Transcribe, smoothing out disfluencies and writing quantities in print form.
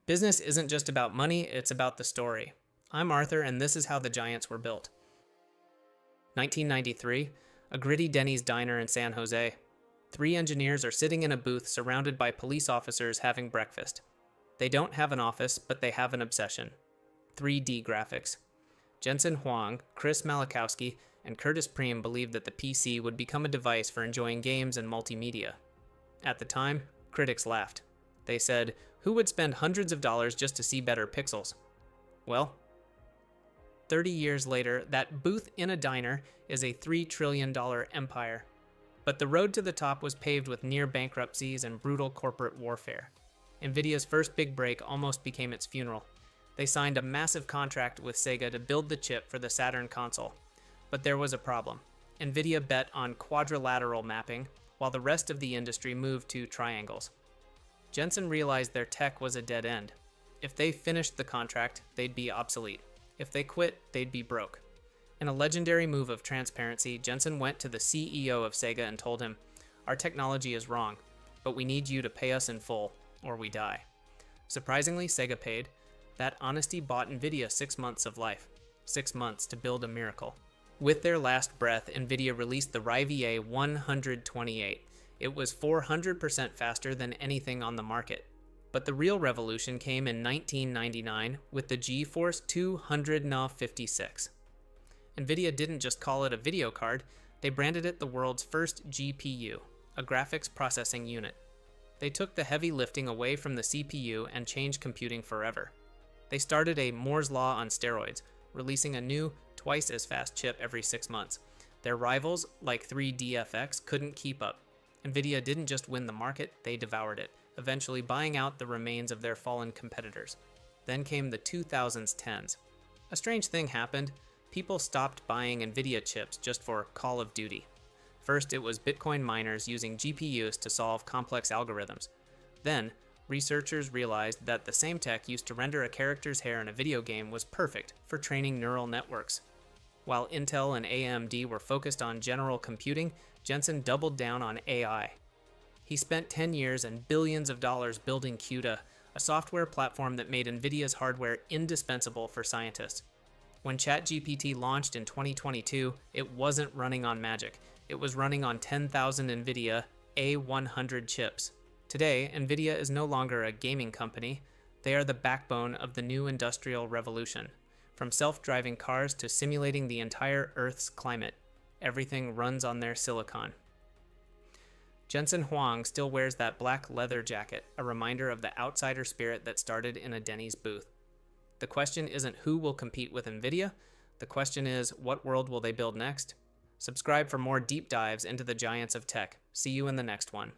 Business isn't just about money, it's about the story. I'm Arthur, and this is how the giants were built. 1993, a gritty Denny's diner in San Jose. 3 engineers are sitting in a booth surrounded by police officers having breakfast. They don't have an office, but they have an obsession. 3D graphics. Jensen Huang, Chris Malachowski, and Curtis Preem believed that the PC would become a device for enjoying games and multimedia. At the time, critics laughed. They said, who would spend hundreds of dollars just to see better pixels? Well, 30 years later, that booth in a diner is a $3 trillion empire. But the road to the top was paved with near bankruptcies and brutal corporate warfare. Nvidia's first big break almost became its funeral. They signed a massive contract with Sega to build the chip for the Saturn console. But there was a problem. Nvidia bet on quadrilateral mapping, while the rest of the industry moved to triangles. Jensen realized their tech was a dead end. If they finished the contract, they'd be obsolete. If they quit, they'd be broke. In a legendary move of transparency, Jensen went to the CEO of Sega and told him, "Our technology is wrong, but we need you to pay us in full, or we die." Surprisingly, Sega paid. That honesty bought Nvidia 6 months of life. 6 months to build a miracle. With their last breath, Nvidia released the Riviera 128. It was 400% faster than anything on the market. But the real revolution came in 1999 with the GeForce 256. Nvidia didn't just call it a video card, they branded it the world's first GPU, a graphics processing unit. They took the heavy lifting away from the CPU and changed computing forever. They started a Moore's Law on steroids, releasing a new, twice as fast chip every 6 months. Their rivals, like 3DFX, couldn't keep up. Nvidia didn't just win the market, they devoured it, eventually buying out the remains of their fallen competitors. Then came the 2010s. A strange thing happened. People stopped buying Nvidia chips just for Call of Duty. First, it was Bitcoin miners using GPUs to solve complex algorithms. Then, researchers realized that the same tech used to render a character's hair in a video game was perfect for training neural networks. While Intel and AMD were focused on general computing, Jensen doubled down on AI. He spent 10 years and billions of dollars building CUDA, a software platform that made Nvidia's hardware indispensable for scientists. When ChatGPT launched in 2022, it wasn't running on Magic. It was running on 10,000 Nvidia A100 chips. Today, Nvidia is no longer a gaming company. They are the backbone of the new industrial revolution. From self-driving cars to simulating the entire Earth's climate, everything runs on their silicon. Jensen Huang still wears that black leather jacket, a reminder of the outsider spirit that started in a Denny's booth. The question isn't who will compete with Nvidia, the question is what world will they build next? Subscribe for more deep dives into the giants of tech. See you in the next one.